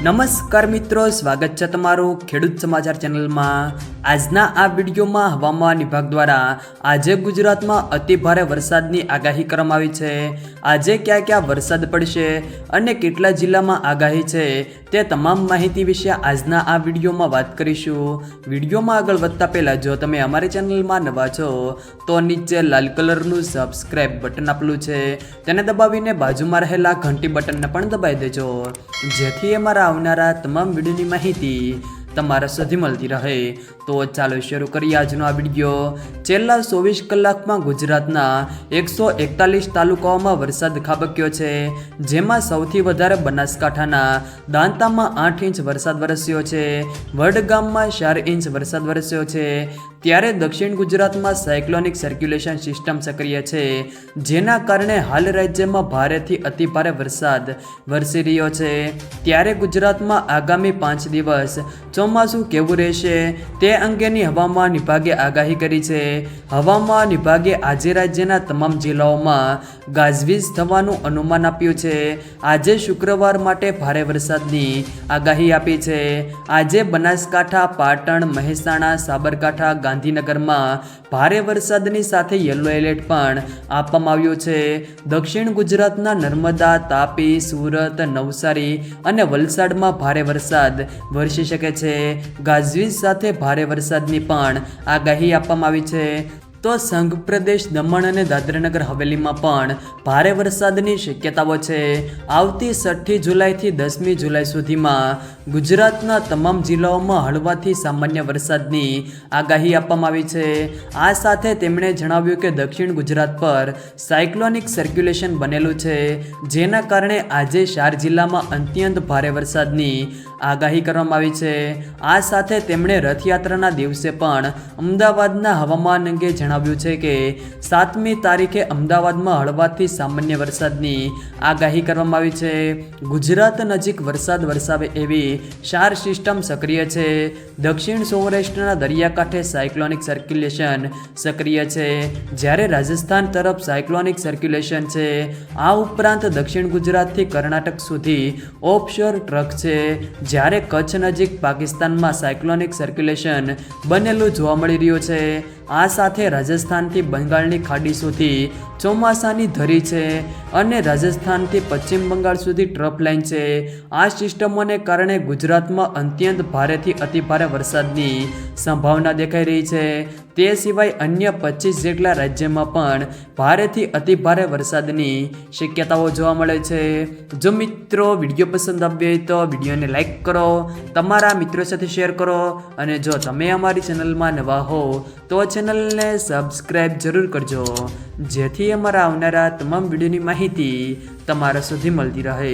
નમસ્કાર મિત્રો, સ્વાગત છે તમારું ખેડૂત સમાચાર ચેનલમાં। આજના આ વિડીયોમાં હવામાન વિભાગ દ્વારા આજે ગુજરાતમાં અતિ ભારે વરસાદની આગાહી કરવામાં આવી છે। આજે ક્યાં ક્યાં વરસાદ પડશે અને કેટલા જિલ્લામાં આગાહી છે તે તમામ માહિતી વિશે આજના આ વિડીયોમાં વાત કરીશું। વિડીયોમાં આગળ વધતા પહેલાં જો તમે અમારી ચેનલમાં નવા છો તો નીચે લાલ કલરનું સબસ્ક્રાઇબ બટન આપેલું છે તેને દબાવીને બાજુમાં રહેલા ઘંટી બટનને પણ દબાવી દેજો, જેથી અમારા આવનારા તમામ વિડીયોની માહિતી તમારા સુધી મળતી રહે। તો ચાલો શરૂ કરીએ આજનો આ વિડીયો। છેલ્લા 24 કલાકમાં ગુજરાતના 141 તાલુકાઓમાં વરસાદ ખાબક્યો છે, જેમાં સૌથી વધારે બનાસકાંઠાના દાંતામાં 8 ઇંચ વરસાદ વરસ્યો છે, વડગામમાં 4 ઇંચ વરસાદ વરસ્યો છે। ત્યારે દક્ષિણ ગુજરાતમાં સાયક્લોનિક સર્ક્યુલેશન સિસ્ટમ સક્રિય છે, જેના કારણે હાલ રાજ્યમાં ભારેથી અતિ ભારે વરસાદ વરસી રહ્યો છે। ત્યારે ગુજરાતમાં આગામી 5 દિવસ ચોમાસું કેવું રહેશે તે અંગેની હવામાન વિભાગે આગાહી કરી છે। હવામાન વિભાગે આજે રાજ્યના તમામ જિલ્લાઓમાં ગાજવીજ થવાનું અનુમાન આપ્યું છે। આજે શુક્રવાર માટે ભારે વરસાદની આગાહી આપી છે। આજે બનાસકાંઠા, પાટણ, મહેસાણા, સાબરકાંઠા, ગાંધીનગરમાં ભારે વરસાદની સાથે યલો એલર્ટ પણ આપવામાં આવ્યું છે। દક્ષિણ ગુજરાતના નર્મદા, તાપી, સુરત, નવસારી અને વલસાડમાં ભારે વરસાદ વરસી શકે છે। ગાજવીજ સાથે ભારે વરસાદની પણ આગાહી આપવામાં આવી છે। તો સંઘ પ્રદેશ દમણ અને દાદરાનગર હવેલીમાં પણ ભારે વરસાદની શક્યતાઓ છે। આવતી 6 જુલાઈથી 10મી જુલાઈ સુધીમાં ગુજરાતના તમામ જિલ્લાઓમાં હળવાથી સામાન્ય વરસાદની આગાહી આપવામાં આવી છે। આ સાથે તેમણે જણાવ્યું કે દક્ષિણ ગુજરાત પર સાયક્લોનિક સર્ક્યુલેશન બનેલું છે, જેના કારણે આજે 4 જિલ્લામાં અત્યંત ભારે વરસાદની આગાહી કરવામાં આવી છે। આ સાથે તેમણે રથયાત્રાના દિવસે પણ અમદાવાદના હવામાન અંગે જણાવ્યું છે કે 7મી તારીખે અમદાવાદમાં હળવાથી સામાન્ય વરસાદની આગાહી કરવામાં આવી છે। ગુજરાત નજીક વરસાદ વરસાવે એવી 4 સિસ્ટમ સક્રિય છે। દક્ષિણ સૌરાષ્ટ્રના દરિયાકાંઠે સાયક્લોનિક સર્ક્યુલેશન સક્રિય છે, જ્યારે રાજસ્થાન તરફ સાયક્લોનિક સર્ક્યુલેશન છે। આ ઉપરાંત દક્ષિણ ગુજરાતથી કર્ણાટક સુધી ઓફશોર ટ્રક છે, જ્યારે કચ્છ નજીક પાકિસ્તાનમાં સાયક્લોનિક સર્ક્યુલેશન બનેલું જોવા મળી રહ્યું છે। આ સાથે રાજસ્થાનથી બંગાળની ખાડી સુધી ચોમાસાની ધરી છે અને રાજસ્થાનથી પશ્ચિમ બંગાળ સુધી ટ્રફ લાઇન છે। આ સિસ્ટમોને કારણે ગુજરાતમાં અત્યંત ભારેથી અતિ ભારે વરસાદની સંભાવના દેખાઈ રહી છે। તે સિવાય અન્ય 25 જેટલા રાજ્યમાં પણ ભારેથી અતિ ભારે વરસાદની શક્યતાઓ જોવા મળે છે। જો મિત્રો વિડીયો પસંદ આવ્યો હોય તો વિડીયોને લાઈક કરો, તમારા મિત્રો સાથે શેર કરો અને જો તમે અમારી ચેનલમાં નવા હો તો ચેનલને સબસ્ક્રાઈબ જરૂર કરજો, જેથી અમારા આવનારા તમામ વિડીયોની માહિતી તમારા સુધી મળતી રહે।